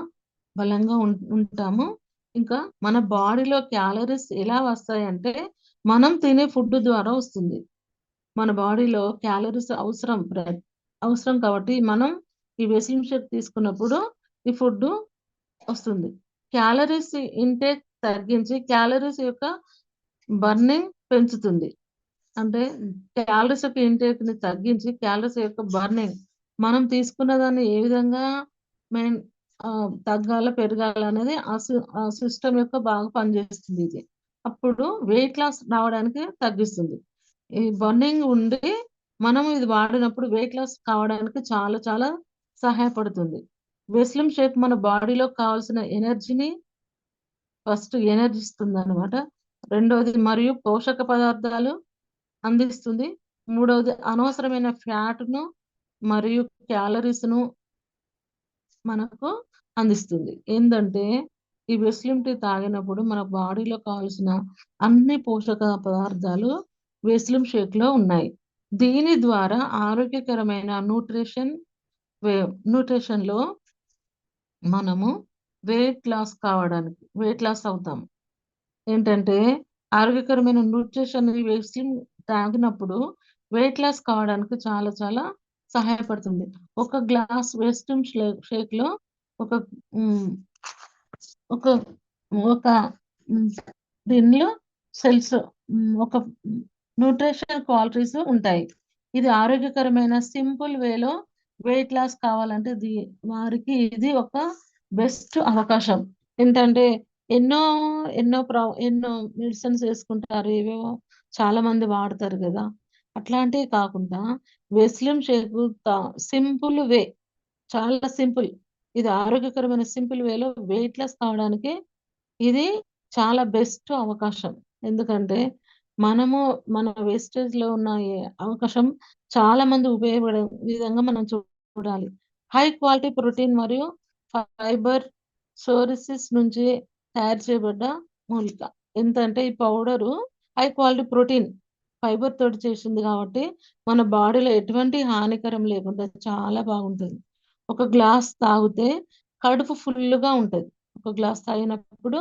బలంగా ఉంటాము. ఇంకా మన బాడీలో క్యాలరీస్ ఎలా వస్తాయంటే మనం తినే ఫుడ్ ద్వారా వస్తుంది. మన బాడీలో క్యాలరీస్ అవసరం కాబట్టి మనం ఈ వెస్లిం షేక్ తీసుకున్నప్పుడు ఈ ఫుడ్ వస్తుంది. క్యాలరీస్ ఇంటేక్ తగ్గించి క్యాలరీస్ యొక్క బర్నింగ్ పెంచుతుంది. అంటే క్యాలరీస్ యొక్క ఇంటేక్ ని తగ్గించి క్యాలరీస్ యొక్క బర్నింగ్ మనం తీసుకున్న దాన్ని ఏ విధంగా మెయిన్ తగ్గాల పెరగాల అనేది ఆ సిస్టమ్ యొక్క బాగా పనిచేస్తుంది. ఇది అప్పుడు వెయిట్ లాస్ రావడానికి తగ్గిస్తుంది. ఈ బర్నింగ్ ఉండి మనం ఇది వాడినప్పుడు వెయిట్ లాస్ కావడానికి చాలా చాలా సహాయపడుతుంది. వెస్లిం షేక్ మన బాడీలో కావాల్సిన ఎనర్జీని ఫస్ట్ ఎనర్జీ ఇస్తుంది అనమాట. రెండవది మరియు పోషక పదార్థాలు అందిస్తుంది. మూడవది అనవసరమైన ఫ్యాట్ను మరియు క్యాలరీస్ ను మనకు అందిస్తుంది. ఏంటంటే ఈ వెస్లిం టీ తాగినప్పుడు మన బాడీలో కావాల్సిన అన్ని పోషక పదార్థాలు వెస్లిం షేక్ లో ఉన్నాయి. దీని ద్వారా ఆరోగ్యకరమైన న్యూట్రిషన్ లో మనము వెయిట్ లాస్ అవుతాం. ఏంటంటే ఆరోగ్యకరమైన న్యూట్రిషన్ వెస్లిం తాగినప్పుడు వెయిట్ లాస్ కావడానికి చాలా చాలా సహాయపడుతుంది. ఒక గ్లాస్ వెస్లిం షేక్ లో ఒక ఒక ఒక దీనిలో సెల్స్ ఒక న్యూట్రిషన్ క్వాలిటీస్ ఉంటాయి. ఇది ఆరోగ్యకరమైన సింపుల్ వేలో వెయిట్ లాస్ కావాలంటే వారికి ఇది ఒక బెస్ట్ అవకాశం. ఏంటంటే ఎన్నో ఎన్నో ఎన్నో మెడిసిన్స్ వేసుకుంటారు, ఏవేవో చాలా మంది వాడతారు కదా, అట్లాంటివి కాకుండా వెస్లిం షేక్ సింపుల్ వే, చాలా సింపుల్. ఇది ఆరోగ్యకరమైన సింపుల్ వేలో వెయిట్ లాస్ కావడానికి ఇది చాలా బెస్ట్ అవకాశం. ఎందుకంటే మనము మన వేస్టేజ్ లో ఉన్న అవకాశం చాలా మంది ఉపయోగపడే విధంగా మనం చూడాలి. హై క్వాలిటీ ప్రోటీన్ మరియు ఫైబర్ సోర్సెస్ నుంచి తయారు చేయబడ్డ మూలిక. ఎంతంటే ఈ powder high quality protein fibre తోటి చేసింది కాబట్టి మన బాడీలో ఎటువంటి హానికరం లేకుండా చాలా బాగుంటుంది. ఒక గ్లాస్ తాగితే కడుపు ఫుల్గా ఉంటుంది. ఒక గ్లాస్ తాగినప్పుడు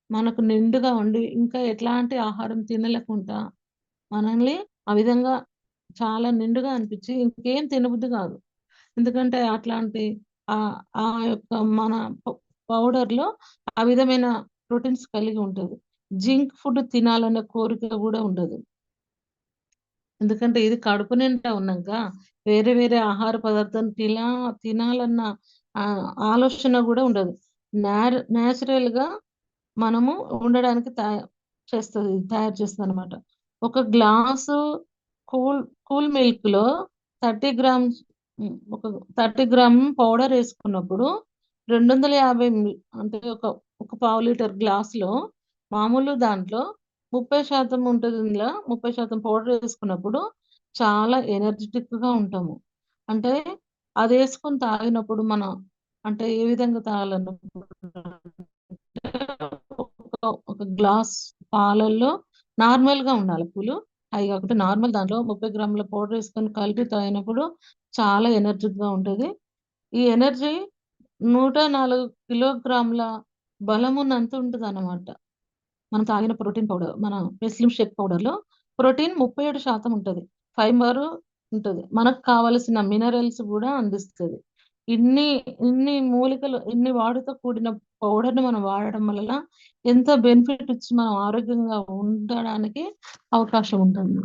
మనకు నిండుగా ఉండి ఇంకా ఎట్లాంటి ఆహారం తినలేకుండా మనల్ని ఆ విధంగా చాలా నిండుగా అనిపించి ఇంకేం తినబుద్ధి కాదు. ఎందుకంటే అట్లాంటి ఆ యొక్క మన పౌడర్ లో ఆ విధమైన ప్రోటీన్స్ కలిగి ఉంటుంది. జింక్ ఫుడ్ తినాలనే కోరిక కూడా ఉండదు. ఎందుకంటే ఇది కడుపు నిండా ఉన్నాక వేరే వేరే ఆహార పదార్థం తినాలన్న ఆలోచన కూడా ఉండదు. న్యాచురల్ గా మనము ఉండడానికి తయారు చేస్తుంది అనమాట. ఒక గ్లాసు కూల్ మిల్క్ లో 30 గ్రామ్స్ ఒక 30 గ్రామ్ పౌడర్ వేసుకున్నప్పుడు 250 అంటే ఒక పావు లీటర్ గ్లాస్ లో మామూలు దాంట్లో 30% ఉంటుంది. ఇందులో 30% పౌడర్ వేసుకున్నప్పుడు చాలా ఎనర్జెటిక్ గా ఉంటాము. అంటే అది వేసుకొని తాగినప్పుడు మనం అంటే ఏ విధంగా తాగాలన్నప్పుడు ఒక గ్లాస్ పాలల్లో నార్మల్ గా ఉండాలి పూలు, అవి కాకుండా నార్మల్ దాంట్లో 30 గ్రాముల పౌడర్ వేసుకొని కలిపి తాగినప్పుడు చాలా ఎనర్జెటిక్ గా ఉంటుంది. ఈ ఎనర్జీ 104 కిలోగ్రాముల బలమున్నంత ఉంటుంది అన్నమాట. మనం తాగిన ప్రోటీన్ పౌడర్, మన వెస్లిం షేక్ పౌడర్ లో ప్రోటీన్ 37% ఉంటుంది, ఫైబర్ ఉంటుంది, మనకు కావలసిన మినరల్స్ కూడా అందిస్తుంది. ఇన్ని ఇన్ని మూలికలు ఇన్ని వాటితో కూడిన పౌడర్ ని మనం వాడడం వల్ల ఎంత బెనిఫిట్ ఇచ్చి మనం ఆరోగ్యంగా ఉండడానికి అవకాశం ఉంటుంది.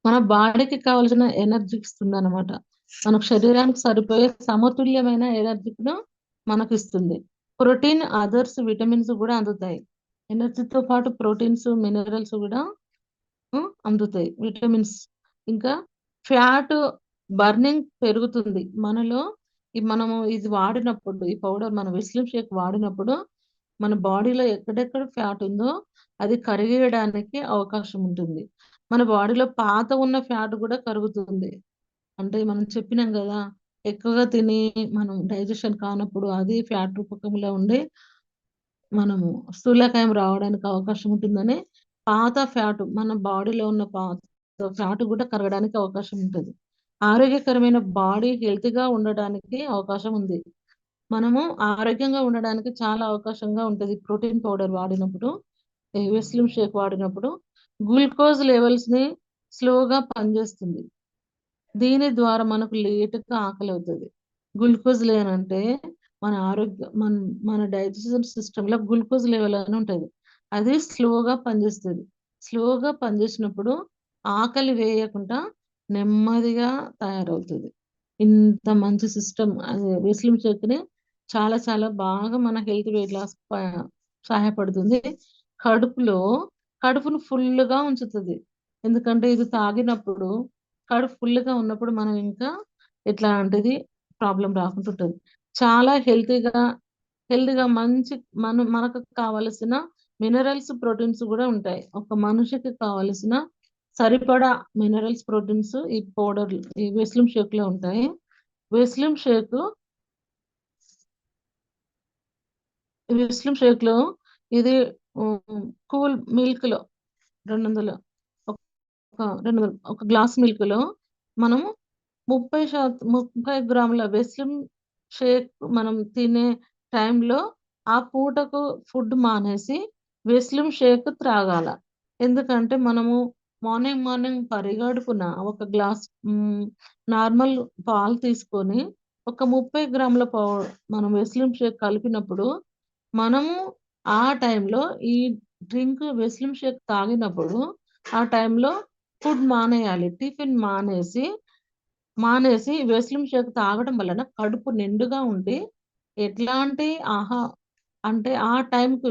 మన బాడీకి కావాల్సిన ఎనర్జీ ఇస్తుంది అనమాట. మనకు శరీరానికి సరిపోయే సమతుల్యమైన ఎనర్జీను మనకు ఇస్తుంది. ప్రోటీన్, అదర్స్ విటమిన్స్ కూడా అందుతాయి. ఎనర్జీతో పాటు ప్రోటీన్స్, మినరల్స్ కూడా అందుతాయి, విటమిన్స్. ఇంకా ఫ్యాట్ బర్నింగ్ పెరుగుతుంది మనలో. మనము ఇది వాడినప్పుడు, ఈ పౌడర్ మన వెస్లిం షేక్ వాడినప్పుడు మన బాడీలో ఎక్కడెక్కడ ఫ్యాట్ ఉందో అది కరిగేయడానికి అవకాశం ఉంటుంది. మన బాడీలో పాత ఉన్న ఫ్యాట్ కూడా కరుగుతుంది. అంటే మనం చెప్పినాం కదా, ఎక్కువగా తిని మనం డైజెషన్ కానప్పుడు అది ఫ్యాట్ రూపకంలో ఉండి మనము స్థూలకాయం రావడానికి అవకాశం ఉంటుందని పాత ఫ్యాట్, మన బాడీలో ఉన్న పాత ఫ్యాట్ కూడా కరగడానికి అవకాశం ఉంటుంది. ఆరోగ్యకరమైన బాడీ హెల్తీగా ఉండడానికి అవకాశం ఉంది. మనము ఆరోగ్యంగా ఉండడానికి చాలా అవకాశంగా ఉంటుంది ప్రోటీన్ పౌడర్ వాడినప్పుడు, వెస్లిం షేక్ వాడినప్పుడు. గ్లూకోజ్ లెవెల్స్ ని స్లోగా పనిచేస్తుంది. దీని ద్వారా మనకు లేటుగా ఆకలి అవుతుంది. గ్లూకోజ్ లేనంటే మన మన డైజెషన్ సిస్టమ్ లో గ్లూకోజ్ లెవెల్ అని ఉంటుంది, అది స్లోగా పనిచేస్తుంది. స్లోగా పనిచేసినప్పుడు ఆకలి వేయకుండా నెమ్మదిగా తయారవుతుంది. ఇంత మంచి సిస్టమ్ అది వెస్లిం షేక్ని చాలా చాలా బాగా మన హెల్త్ వెయిట్ లాస్ సహాయపడుతుంది. కడుపును ఫుల్గా ఉంచుతుంది. ఎందుకంటే ఇది తాగినప్పుడు కడుపు ఫుల్గా ఉన్నప్పుడు మనం ఇంకా ఎట్లాంటిది ప్రాబ్లం రాకుండా ఉంటుంది. చాలా హెల్తీగా మంచి మనకు కావలసిన మినరల్స్, ప్రోటీన్స్ కూడా ఉంటాయి. ఒక మనిషికి కావలసిన సరిపడా మినరల్స్, ప్రోటీన్స్ ఈ పౌడర్, ఈ వెస్లిం షేక్ లో ఉంటాయి. వెస్లిం షేక్ లో ఇది కూల్ మిల్క్ లో 200 ఒక గ్లాస్ మిల్క్ లో మనము 30 గ్రాముల వెస్లిం షేక్ మనం తినే టైంలో ఆ పూటకు ఫుడ్ మానేసి వెస్లిం షేక్ త్రాగాల. ఎందుకంటే మనము మార్నింగ్ పరిగడుపున ఒక గ్లాస్ నార్మల్ పాలు తీసుకొని ఒక 30 గ్రాముల మనం వెస్లిం షేక్ కలిపినప్పుడు మనము ఆ టైంలో ఈ డ్రింక్ వెస్లిం షేక్ తాగినప్పుడు ఆ టైంలో ఫుడ్ మానేయాలి. టిఫిన్ మానేసి వెస్లిం షేక్ తాగడం వలన కడుపు నిండుగా ఉండి ఎట్లాంటి అంటే ఆ టైంకు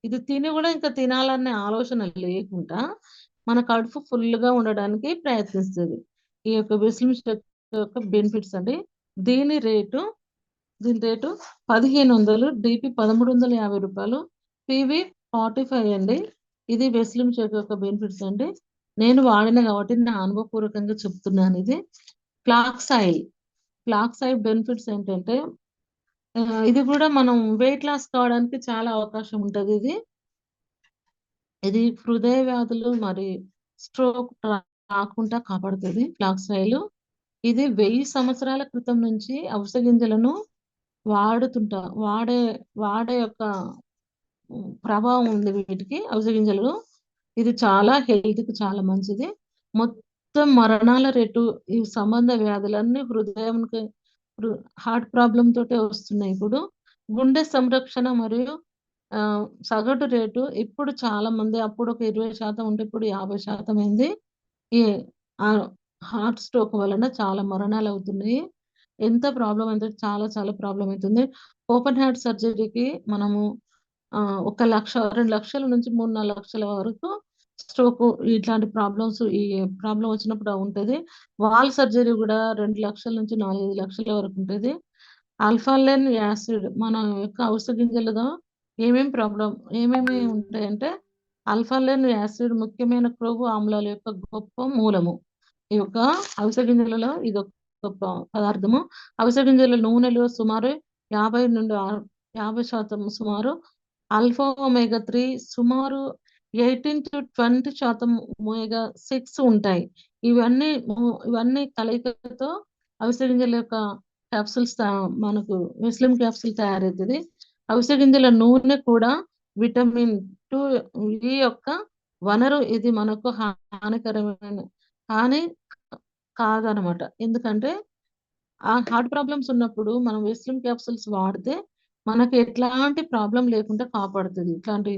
ఇది తిని కూడా ఇంకా తినాలనే ఆలోచన లేకుండా మన కడుపు ఫుల్గా ఉండడానికి ప్రయత్నిస్తుంది. ఈ యొక్క వెస్లిం షేక్ యొక్క బెనిఫిట్స్ అండి. దీని రేటు 1500, డిపి 1350 రూపాయలు, పివి 45 అండి. ఇది వెస్లిం షేక్ యొక్క బెనిఫిట్స్ అండి. నేను వాడిన కాబట్టి నా అనుభవపూర్వకంగా చెప్తున్నాను. ఇది ఫ్లాక్స్ ఆయిల్ బెనిఫిట్స్ ఏంటంటే ఇది కూడా మనం వెయిట్ లాస్ కావడానికి చాలా అవకాశం ఉంటుంది. ఇది హృదయ వ్యాధులు మరి స్ట్రోక్ రాకుండా కాపాడుతుంది ఫ్లాక్స్ ఆయిల్. ఇది 1000 సంవత్సరాల క్రితం నుంచి అవిసె గింజలను వాడే యొక్క ప్రభావం ఉంది వీటికి, అవిసె గింజలు. ఇది చాలా హెల్త్కి చాలా మంచిది. మొత్తం మరణాల రేటు ఈ సంబంధ వ్యాధులన్నీ హృదయంకి, హార్ట్ ప్రాబ్లం తోటే వస్తున్నాయి. ఇప్పుడు గుండె సంరక్షణ మరియు సగటు రేటు ఇప్పుడు చాలా మంది, అప్పుడు ఒక 20% ఉంటే ఇప్పుడు 50% అయింది. ఈ హార్ట్ స్ట్రోక్ వలన చాలా మరణాలు అవుతున్నాయి. ఎంత ప్రాబ్లం అంటే చాలా చాలా ప్రాబ్లం అవుతుంది. ఓపెన్ హార్ట్ సర్జరీకి మనము 1 లక్ష, 2 లక్షల నుంచి 3-4 లక్షల వరకు స్ట్రోక్ ఇట్లాంటి ప్రాబ్లమ్స్, ఈ ప్రాబ్లం వచ్చినప్పుడు ఉంటుంది. వాల్ సర్జరీ కూడా 2 లక్షల నుంచి 4-5 లక్షల వరకు ఉంటుంది. ఆల్ఫాలెన్ యాసిడ్ మన యొక్క అవిసె గింజలతో ఏమేమి ఉంటాయంటే ఆల్ఫాలెన్ యాసిడ్ ముఖ్యమైన క్రొవ్వు ఆమ్లాల యొక్క గొప్ప మూలము. ఈ యొక్క అవిసె గింజలలో ఇది ఒక గొప్ప పదార్థము. అవిసె గింజల నూనెలో సుమారు 50% సుమారు ఆల్ఫా ఒమేగా 3, సుమారు 18 to 20% ఒమేగా 6 ఉంటాయి. ఇవన్నీ కలయికతో అవిసె గింజల యొక్క క్యాప్సూల్స్ మనకు వెస్లిం క్యాప్సూల్ తయారవుతుంది. అవిసె గింజల నూనె కూడా విటమిన్ 2 యొక్క వనరు. ఇది మనకు హాని కాదనమాట. ఎందుకంటే ఆ హార్ట్ ప్రాబ్లమ్స్ ఉన్నప్పుడు మనం వెస్లిం క్యాప్సూల్స్ వాడితే మనకి ఎట్లాంటి ప్రాబ్లం లేకుండా కాపాడుతుంది. ఇట్లాంటి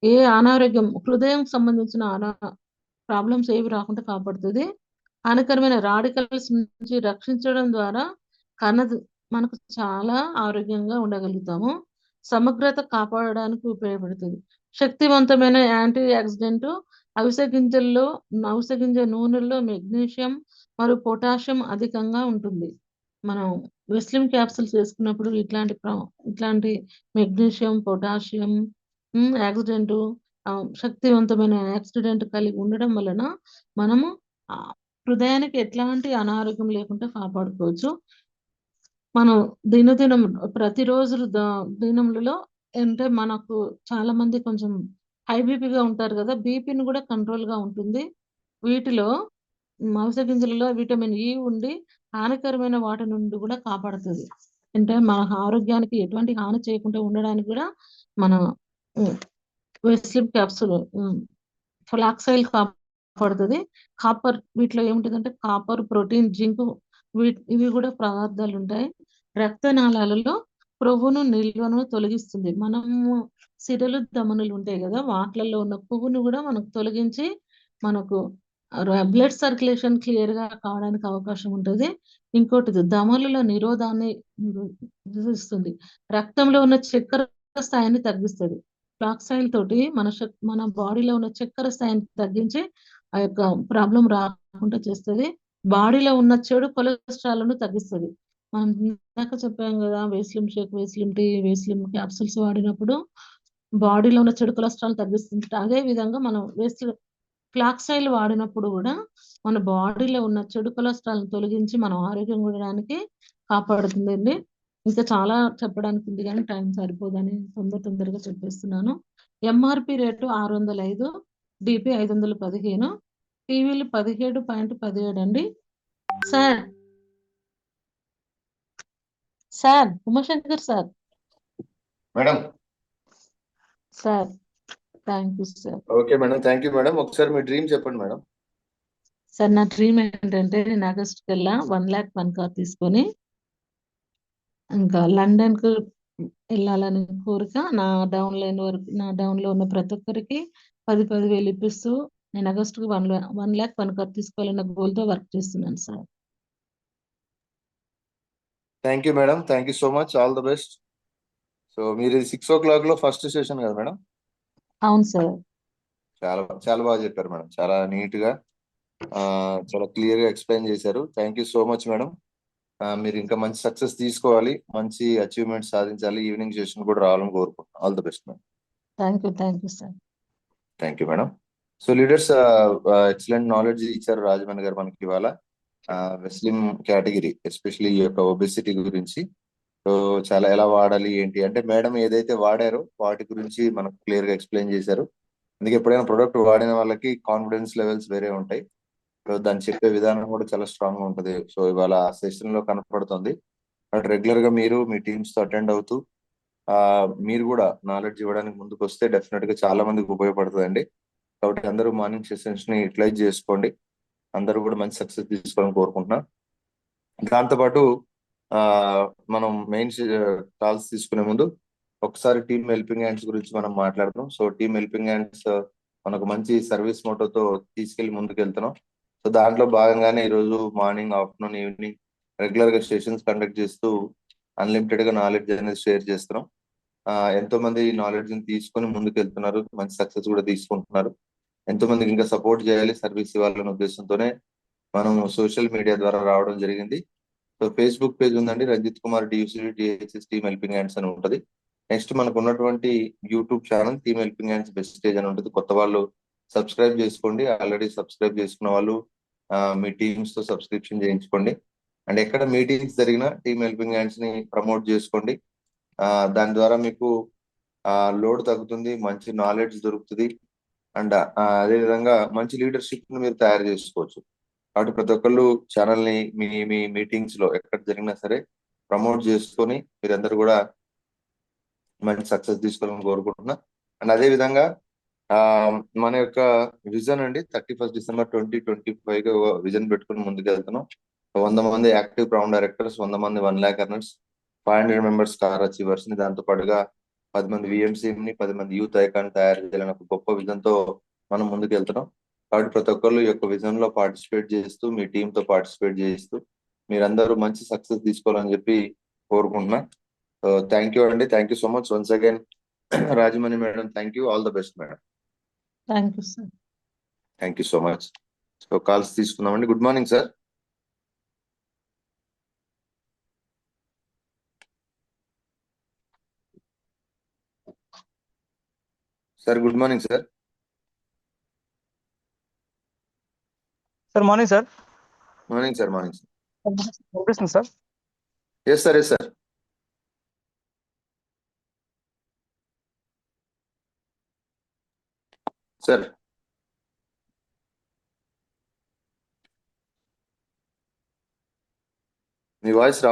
ఏ అనారోగ్యం, హృదయం సంబంధించిన ప్రాబ్లమ్స్ ఏవి రాకుండా కాపాడుతుంది. హానికరమైన రాడికల్స్ నుంచి రక్షించడం ద్వారా కణదు మనకు చాలా ఆరోగ్యంగా ఉండగలుగుతాము. సమగ్రత కాపాడడానికి ఉపయోగపడుతుంది. శక్తివంతమైన యాంటీ ఆక్సిడెంట్ అవిసె గింజ నూనెల్లో మెగ్నీషియం మరియు పొటాషియం అధికంగా ఉంటుంది. మనం వెస్లిన్ క్యాప్సూల్స్ వేసుకున్నప్పుడు ఇట్లాంటి మెగ్నీషియం, పొటాషియం, యాక్సిడెంట్ శక్తివంతమైన యాక్సిడెంట్ కలిగి ఉండడం వలన మనము హృదయానికి ఎట్లాంటి అనారోగ్యం లేకుండా కాపాడుకోవచ్చు. మనం దినదినం ప్రతిరోజు దినములలో అంటే మనకు చాలా మంది కొంచెం హై బీపీగా ఉంటారు కదా, బీపీని కూడా కంట్రోల్ గా ఉంటుంది. వీటిలో మాంస గింజలలో విటమిన్ ఇ ఉండి హానికరమైన వాటి నుండి కూడా కాపాడుతుంది. అంటే మన ఆరోగ్యానికి ఎటువంటి హాని చేయకుండా ఉండడానికి కూడా మన వెస్లిన్ క్యాప్సూల్ ఫ్లాక్సైల్ కాపాడుతుంది. కాపర్ వీటిలో ఏముంటుందంటే కాపర్, ప్రోటీన్, జింక్ ఇవి కూడా పదార్థాలు ఉంటాయి. రక్తనాళాలలో కొవ్వును నిల్వను తొలగిస్తుంది. మనము సిరలు ధమనులు ఉంటాయి కదా, వాటిలలో ఉన్న కొవ్వును కూడా మనకు తొలగించి మనకు బ్లడ్ సర్క్యులేషన్ క్లియర్ గా కావడానికి అవకాశం ఉంటుంది. ఇంకోటిది ధమనుల నిరోధాన్ని ఇస్తుంది. రక్తంలో ఉన్న చక్కెర స్థాయిని తగ్గిస్తుంది. ఫ్లాక్సైల్ తోటి మన బాడీలో ఉన్న చక్కెర స్థాయిని తగ్గించి ఆ యొక్క ప్రాబ్లం రాకుండా చేస్తుంది. బాడీలో ఉన్న చెడు కొలెస్ట్రాల్ ను తగ్గిస్తుంది. మనం ఇందాక చెప్పాం కదా, వేస్లిమ్ షేక్, వేస్లిమ్ టీ, వేస్లిమ్ క్యాప్సూల్స్ వాడినప్పుడు బాడీలో ఉన్న చెడు కొలెస్ట్రాల్ తగ్గిస్తుంది. అదే విధంగా మనం ఫ్లాక్సైల్ వాడినప్పుడు కూడా మన బాడీలో ఉన్న చెడు కొలెస్ట్రాల్ తొలగించి మనం ఆరోగ్యంగా ఉండడానికి కాపాడుతుందండి. ఇంకా చాలా చెప్పడానికి ఉంది కానీ టైం సరిపోదని తొందరగా చెప్పేస్తున్నాను. ఎంఆర్పి రేటు 605, డిపి 515, టీవీలు 17.17 అండి. Sir Umashankar sir. Madam. Sir thank you sir. Okay madam, thank you madam. ఒకసారి మీ డ్రీమ్ చెప్పండి మేడం. సార్ నా డ్రీమ్ ఏంటంటే నేను ఆగస్ట్ కల్లా 1 lakh వన్ కార్ తీసుకొని ఇంకా లండన్ కు వెళ్ళాలని కోరిక. నా డౌన్ లో ఉన్న ప్రతి ఒక్కరికి 10,000 ఇప్పిస్తూ నేను ఆగస్టుకు 1 lakh వన్ కార్ తీసుకోవాలన్న గోల్ తో వర్క్ చేస్తున్నాను sir. Thank you madam, thank you so much, all the best. So మీరు 6 o'clock లో ఫస్ట్ సెషన్ కదా మేడం? అవును సార్. చాలా చాలా బాగా చెప్పారు మేడం, చాలా నీట్ గా చాలా క్లియర్ గా ఎక్స్ప్లెయిన్ చేశారు. Thank you so much madam. మీరు ఇంకా మంచి సక్సెస్ తీసుకోవాలి, మంచి అచీవ్మెంట్ సాధించాలి. ఈవినింగ్ సెషన్ కూడా రావాలని కోరుకుంటున్నాను. All the best madam. Thank you sir. Thank you madam. So leaders, excellent knowledge ఇచ్చారు రాజమణి గారు మనకి ఇవాళ వెస్లిమ్ కేటగిరీ, ఎస్పెషల్లీ ఈ యొక్క ఒబెసిటీ గురించి. సో చాలా ఎలా వాడాలి ఏంటి అంటే మేడం ఏదైతే వాడారో వాటి గురించి మనకు క్లియర్ గా ఎక్స్ప్లెయిన్ చేశారు. అందుకే ఎప్పుడైనా ప్రొడక్ట్ వాడిన వాళ్ళకి కాన్ఫిడెన్స్ లెవెల్స్ వేరే ఉంటాయి. సో దాన్ని చెప్పే విధానం కూడా చాలా స్ట్రాంగ్ గా ఉంటుంది. సో ఇవాళ సెషన్ లో కనపడుతుంది. బట్ రెగ్యులర్ గా మీరు మీ టీమ్స్ తో అటెండ్ అవుతూ మీరు కూడా నాలెడ్జ్ ఇవ్వడానికి ముందుకు వస్తే డెఫినెట్ గా చాలా మందికి ఉపయోగపడుతుందండి. కాబట్టి అందరూ మార్నింగ్ సెషన్స్ ని యూటిలైజ్ చేసుకోండి. అందరూ కూడా మంచి సక్సెస్ తీసుకోవాలని కోరుకుంటున్నాం. దాంతోపాటు మనం మెయిన్ కాల్స్ తీసుకునే ముందు ఒకసారి టీమ్ హెల్పింగ్ హ్యాండ్స్ గురించి మనం మాట్లాడదాం. సో టీమ్ హెల్పింగ్ హ్యాండ్స్ మనకు మంచి సర్వీస్ మోటోతో తీసుకెళ్లి ముందుకు వెళ్తున్నాం. సో దాంట్లో భాగంగానే ఈరోజు మార్నింగ్, ఆఫ్టర్నూన్, ఈవినింగ్ రెగ్యులర్ గా సెషన్స్ కండక్ట్ చేస్తూ అన్లిమిటెడ్ గా నాలెడ్జ్ అనేది షేర్ చేస్తున్నాం. ఎంతో మంది నాలెడ్జ్ ని తీసుకొని ముందుకు వెళ్తున్నారు, మంచి సక్సెస్ కూడా తీసుకుంటున్నారు. ఎంతో మందికి ఇంకా సపోర్ట్ చేయాలి, సర్వీస్ ఇవ్వాలనే ఉద్దేశంతోనే మనం సోషల్ మీడియా ద్వారా రావడం జరిగింది. సో ఫేస్బుక్ పేజ్ ఉందండి, Ranjith Kumar DHS Team Helping Hands అని ఉంటుంది. నెక్స్ట్ మనకు ఉన్నటువంటి YouTube channel Team Helping Hands best stage అని ఉంటుంది. కొత్త వాళ్ళు సబ్స్క్రైబ్ చేసుకోండి, ఆల్రెడీ సబ్స్క్రైబ్ చేసుకున్న వాళ్ళు మీ టీమ్స్ తో సబ్స్క్రిప్షన్ చేయించుకోండి. అండ్ ఎక్కడ మీటింగ్స్ జరిగినా టీమ్ హెల్పింగ్ హ్యాండ్స్ ని ప్రమోట్ చేసుకోండి. దాని ద్వారా మీకు లోడ్ తగ్గుతుంది, మంచి నాలెడ్జ్ దొరుకుతుంది. అండ్ అదే విధంగా మంచి లీడర్షిప్ ని మీరు తయారు చేసుకోవచ్చు. కాబట్టి ప్రతి ఒక్కళ్ళు ఛానల్ ని మీ మీటింగ్స్ లో ఎక్కడ జరిగినా సరే ప్రమోట్ చేసుకొని మీరందరూ కూడా మంచి సక్సెస్ తీసుకోవాలని కోరుకుంటున్నా. అండ్ అదే విధంగా మన యొక్క విజన్ అండి 31 డిసెంబర్ 2025 గా విజన్ పెట్టుకుని ముందుకు వెళ్తున్నాం. 100 మంది యాక్టివ్ ప్రౌండ్ డైరెక్టర్స్, 100 మంది 1 lakh earners, 500 members star achievers ని, దాంతో పాటుగా 10 మంది VMC ని, 10 మంది యూత్ ఐకాన్ తయారు చేయాలని ఒక గొప్ప విజన్ తో మనం ముందుకు వెళ్తున్నాం. కాబట్టి ప్రతి ఒక్కళ్ళు ఈ యొక్క విజన్ లో పార్టిసిపేట్ చేస్తూ మీ టీమ్ తో పార్టిసిపేట్ చేస్తూ మీరందరూ మంచి సక్సెస్ తీసుకోవాలని చెప్పి కోరుకుంటున్నా. థ్యాంక్ యూ అండి, thank you so much once again. Rajamani madam, thank you, all the best madam. Thank you sir. Thank you so much. So calls తీసుకుందామండి. Good morning sir. Sir good morning sir. Sir morning sir. Morning sir. Morning sir. వినిపిస్తుంది సార్. Yes sir, yes sir. Sir మీ voice